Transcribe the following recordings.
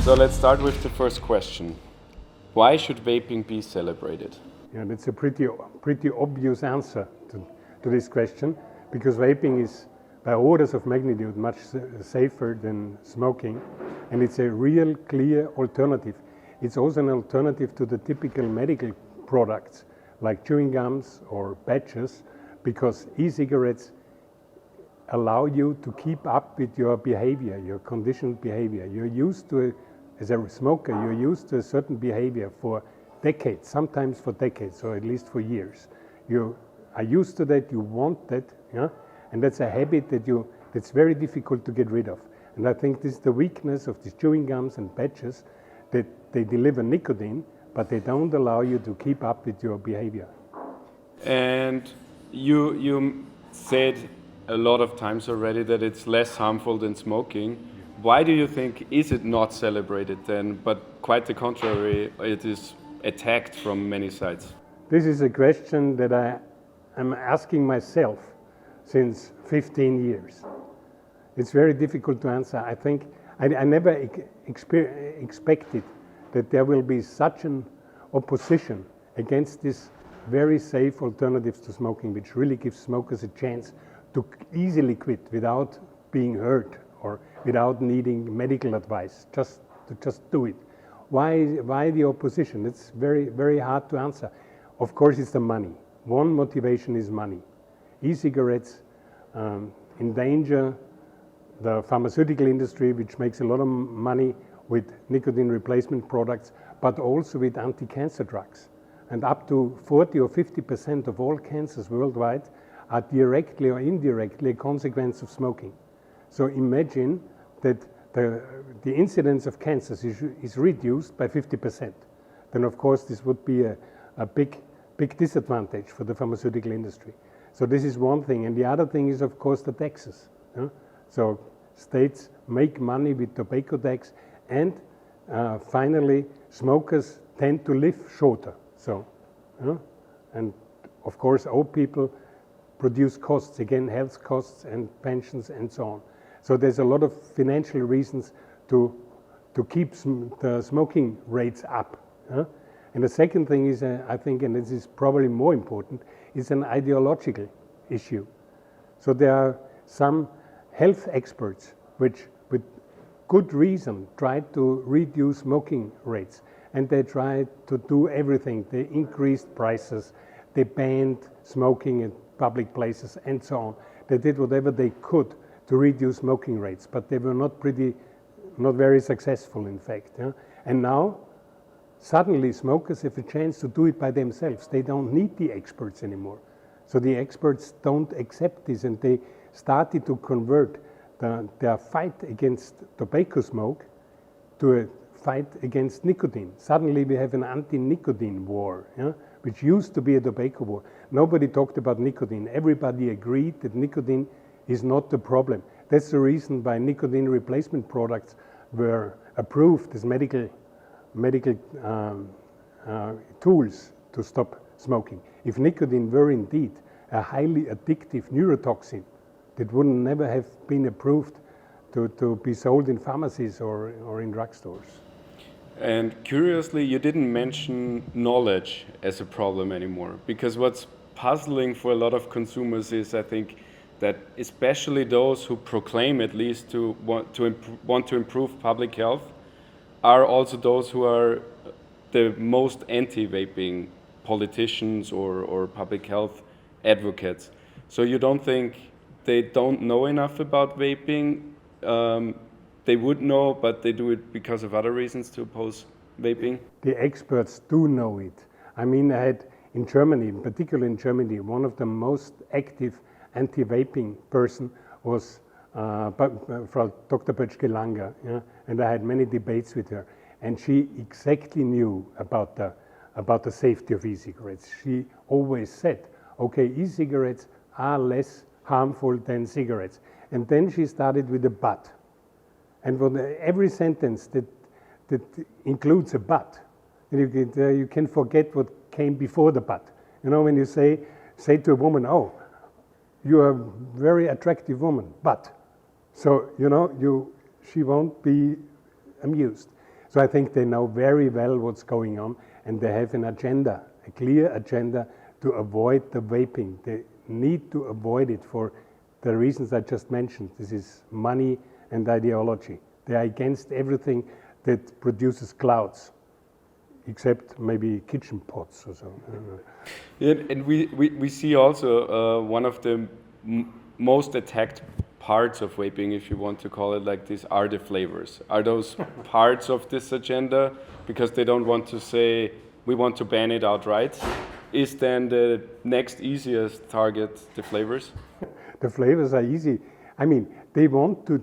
So let's start with the first question. Why should vaping be celebrated? Yeah, that's a pretty obvious answer to this question, because vaping is by orders of magnitude much safer than smoking, and it's a real clear alternative. It's also an alternative to the typical medical products like chewing gums or patches, because e-cigarettes allow you to keep up with your behavior, your conditioned behavior. You're used to, as a smoker, you're used to a certain behavior for decades, sometimes for decades, or at least for years. You are used to that, you want that, yeah? And that's a habit that's very difficult to get rid of. And I think this is the weakness of these chewing gums and patches, that they deliver nicotine, but they don't allow you to keep up with your behavior. And you said a lot of times already that it's less harmful than smoking. Why do you think is it not celebrated then, but quite the contrary, it is attacked from many sides? This is a question that I am asking myself since 15 years. It's very difficult to answer. I think I never expected that there will be such an opposition against this very safe alternatives to smoking, which really gives smokers a chance to easily quit without being hurt or without needing medical advice, just do it. Why the opposition? It's very, very hard to answer. Of course, it's the money. One motivation is money. E-cigarettes endanger the pharmaceutical industry, which makes a lot of money with nicotine replacement products, but also with anti-cancer drugs. And up to 40 or 50% of all cancers worldwide are directly or indirectly a consequence of smoking. So imagine that the incidence of cancers is reduced by 50%. Then of course this would be a big disadvantage for the pharmaceutical industry. So this is one thing. And the other thing is of course the taxes. So states make money with tobacco tax, and finally smokers tend to live shorter. So, and of course old people produce costs, again health costs and pensions and so on. So there's a lot of financial reasons to keep the smoking rates up. And the second thing is, I think, and this is probably more important, is an ideological issue. So there are some health experts which, with good reason, try to reduce smoking rates. And they try to do everything. They increased prices, they banned smoking in public places and so on. They did whatever they could to reduce smoking rates, but they were not very successful, in fact. And now, suddenly smokers have a chance to do it by themselves. They don't need the experts anymore. So the experts don't accept this, and they started to convert their fight against tobacco smoke to a fight against nicotine. Suddenly we have an anti-nicotine war, which used to be a tobacco war. Nobody talked about nicotine. Everybody agreed that nicotine is not the problem. That's the reason why nicotine replacement products were approved as medical tools to stop smoking. If nicotine were indeed a highly addictive neurotoxin, that would never have been approved to be sold in pharmacies or in drugstores. And curiously, you didn't mention knowledge as a problem anymore, because what's puzzling for a lot of consumers is, I think, that especially those who proclaim at least to want to improve public health are also those who are the most anti-vaping politicians or public health advocates. So you don't think they don't know enough about vaping? They would know, but they do it because of other reasons to oppose vaping? The experts do know it. I mean, I had in Germany, in particular in Germany, one of the most active anti-vaping person was Frau Dr. Böttcher-Langer, and I had many debates with her, and she exactly knew about the safety of e-cigarettes. She always said, okay, e-cigarettes are less harmful than cigarettes. And then she started with a but. And for every sentence that includes a but, you can forget what came before the but. When you say to a woman, oh, you are a very attractive woman, but. So, she won't be amused. So I think they know very well what's going on, and they have an agenda, a clear agenda to avoid the vaping. They need to avoid it for the reasons I just mentioned. This is money and ideology. They are against everything that produces clouds, except maybe kitchen pots or so. I don't know. Yeah, and we see also one of the most attacked parts of vaping, if you want to call it like this, are the flavors. Are those parts of this agenda because they don't want to say we want to ban it outright? Is then the next easiest target the flavors? The flavors are easy. I mean, they want to.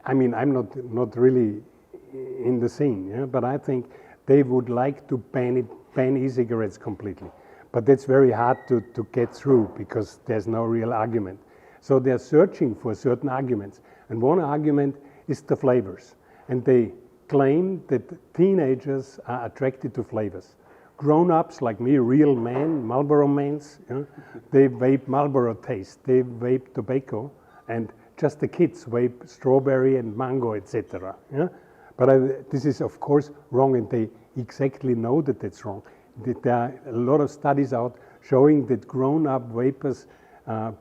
I mean, I'm not really in the scene, yeah? But I think they would like to ban e-cigarettes completely. But that's very hard to get through because there's no real argument. So they're searching for certain arguments. And one argument is the flavors. And they claim that teenagers are attracted to flavors. Grown-ups like me, real men, Marlboro mans, you know, they vape Marlboro taste, they vape tobacco, and just the kids vape strawberry and mango, etc. Yeah? But this is, of course, wrong, and they exactly know that that's wrong. There are a lot of studies out showing that grown-up vapers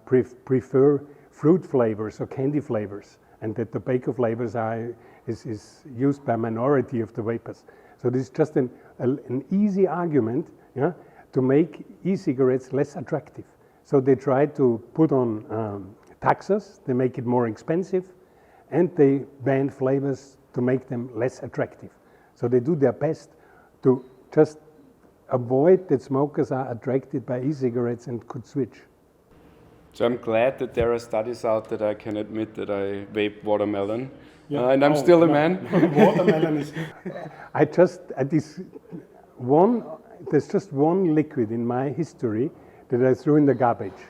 prefer fruit flavors or candy flavors, and that tobacco flavors is used by a minority of the vapers. So this is just an easy argument, yeah, to make e-cigarettes less attractive. So they try to put on taxes, they make it more expensive, and they ban flavors to make them less attractive. So they do their best to just avoid that smokers are attracted by e-cigarettes and could switch. So I'm glad that there are studies out that I can admit that I vape watermelon. Yeah. And I'm still a man. Watermelon is. There's just one liquid in my history that I threw in the garbage,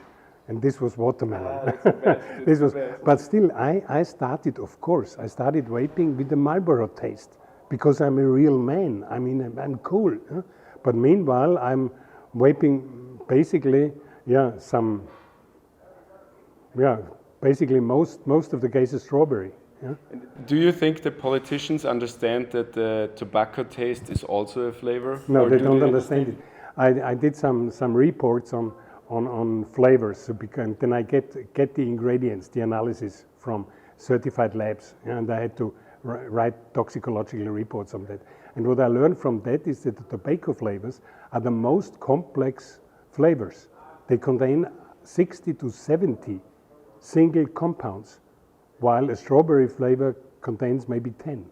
and this was watermelon. But still, I started vaping with the Marlboro taste because I'm a real man. I mean, I'm cool. Huh? But meanwhile, I'm vaping basically, basically most of the cases strawberry. Yeah. Do you think the politicians understand that the tobacco taste is also a flavor? No, they don't understand it. I did some reports on flavors, so and then I get the ingredients, the analysis from certified labs, and I had to write toxicological reports on that. And what I learned from that is that the tobacco flavors are the most complex flavors. They contain 60 to 70 single compounds, while a strawberry flavor contains maybe 10.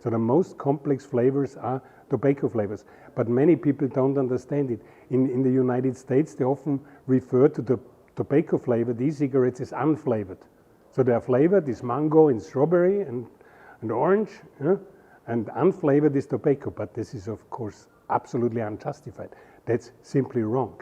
So the most complex flavors are tobacco flavors. But many people don't understand it. In the United States, they often refer to the tobacco flavor, the e-cigarettes, as unflavored. So they are flavored is mango and strawberry and orange, and unflavored is tobacco. But this is, of course, absolutely unjustified. That's simply wrong.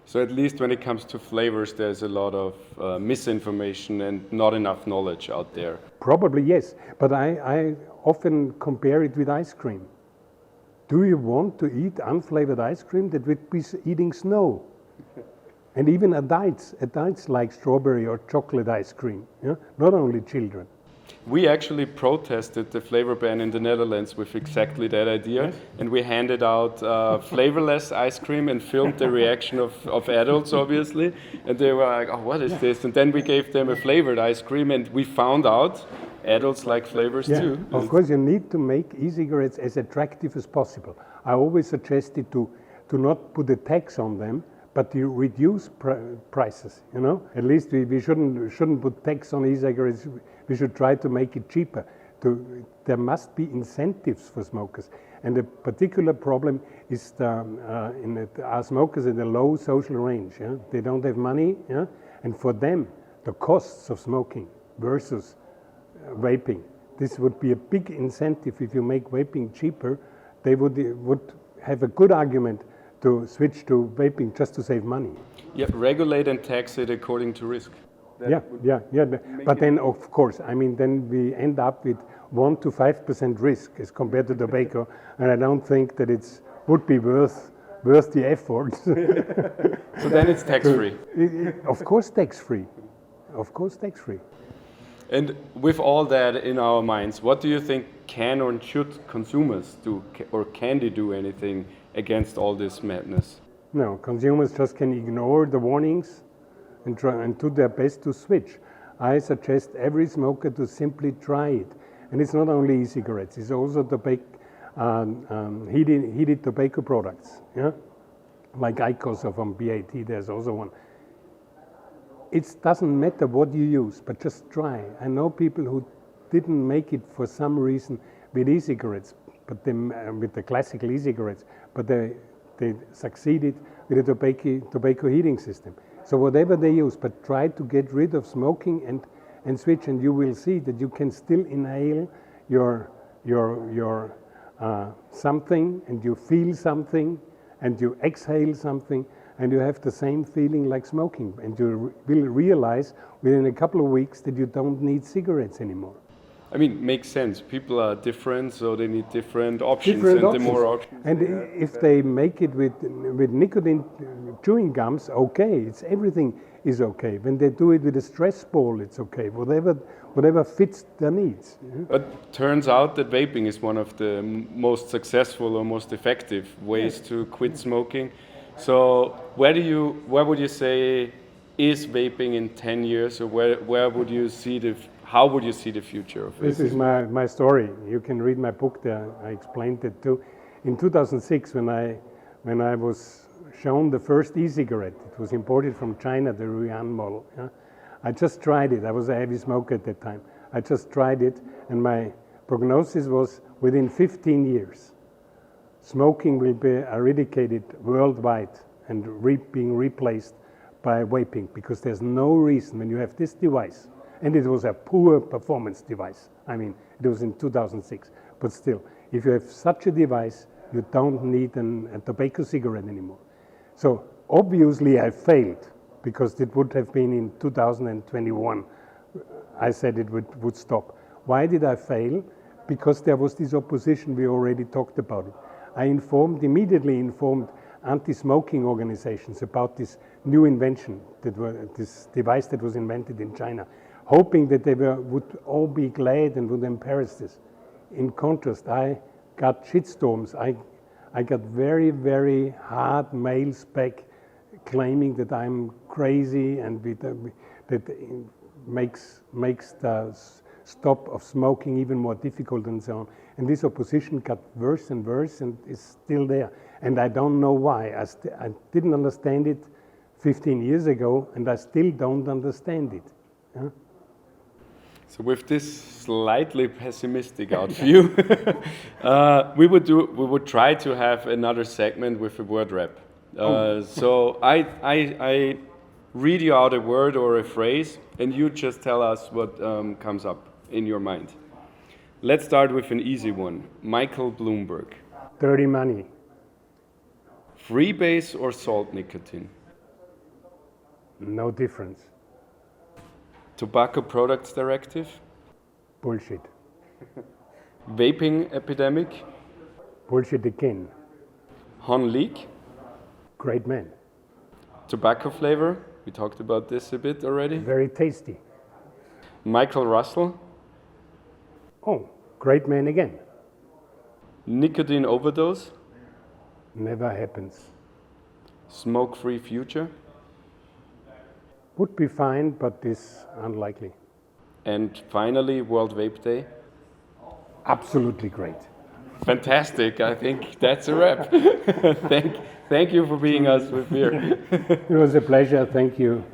So at least when it comes to flavors, there's a lot of misinformation and not enough knowledge out there. Probably yes, but I often compare it with ice cream. Do you want to eat unflavored ice cream? That would be eating snow. And even adults like strawberry or chocolate ice cream, not only children. We actually protested the flavor ban in the Netherlands with exactly that idea, and we handed out flavorless ice cream and filmed the reaction of adults, obviously, and they were like, oh, what is this? And then we gave them a flavored ice cream, and we found out adults like flavors too. Of course, you need to make e-cigarettes as attractive as possible. I always suggested to not put a tax on them, but to reduce prices, At least we shouldn't put tax on e-cigarettes. We should try to make it cheaper. There must be incentives for smokers. And a particular problem is our smokers in the low social range. Yeah? They don't have money. Yeah? And for them, the costs of smoking versus vaping, this would be a big incentive. If you make vaping cheaper, they would have a good argument to switch to vaping just to save money. Yeah, regulate and tax it according to risk. But then, of course, then we end up with 1 to 5% risk as compared to tobacco, and I don't think that it would be worth the effort. So then it's tax-free. Of course, tax-free. Of course, tax-free. And with all that in our minds, what do you think can or should consumers do, or can they do anything against all this madness? No, consumers just can ignore the warnings and try and do their best to switch. I suggest every smoker to simply try it. And it's not only e-cigarettes, it's also heated tobacco products, yeah? Like IQOS or from BAT, there's also one. It doesn't matter what you use, but just try. I know people who didn't make it for some reason with e-cigarettes, but with the classical e-cigarettes, but they succeeded with a tobacco heating system. So whatever they use, but try to get rid of smoking and switch, and you will see that you can still inhale your something, and you feel something, and you exhale something, and you have the same feeling like smoking, and you will realize within a couple of weeks that you don't need cigarettes anymore. I mean, makes sense. People are different, so they need different options, The more options. And if they make it with nicotine chewing gums, okay, everything is okay. When they do it with a stress ball, it's okay. Whatever fits their needs. But turns out that vaping is one of the most successful or most effective ways to quit smoking. So where would you say is vaping in 10 years, or where would you see how would you see the future of vaping? This is my story. You can read my book there. I explained it too. In 2006, when I was shown the first e-cigarette, it was imported from China, the Ruyan model. Yeah? I just tried it. I was a heavy smoker at that time. I just tried it, and my prognosis was within 15 years, smoking will be eradicated worldwide and being replaced by vaping, because there's no reason when you have this device, and it was a poor performance device. I mean, it was in 2006, but still, if you have such a device, you don't need a tobacco cigarette anymore. So obviously I failed, because it would have been in 2021. I said it would stop. Why did I fail? Because there was this opposition, we already talked about it. I immediately informed anti-smoking organizations about this new invention, this device that was invented in China, hoping that they would all be glad and would embrace this. In contrast, I got shitstorms. I got very, very hard mails back claiming that I'm crazy and that makes the stop of smoking even more difficult and so on. And this opposition got worse and worse and is still there. And I don't know why. I didn't understand it 15 years ago, and I still don't understand it. Yeah? So with this slightly pessimistic view, we would try to have another segment with a word rap. So I read you out a word or a phrase, and you just tell us what comes up in your mind. Let's start with an easy one. Michael Bloomberg. Dirty money. Freebase or salt nicotine? No difference. Tobacco Products Directive? Bullshit. Vaping epidemic? Bullshit again. Hon Leak? Great man. Tobacco flavor? We talked about this a bit already. Very tasty. Michael Russell? Oh, great man again. Nicotine overdose? Never happens. Smoke-free future? Would be fine, but is unlikely. And finally, World Vape Day? Absolutely great. Fantastic. I think that's a wrap. Thank you for being us with here. It was a pleasure. Thank you.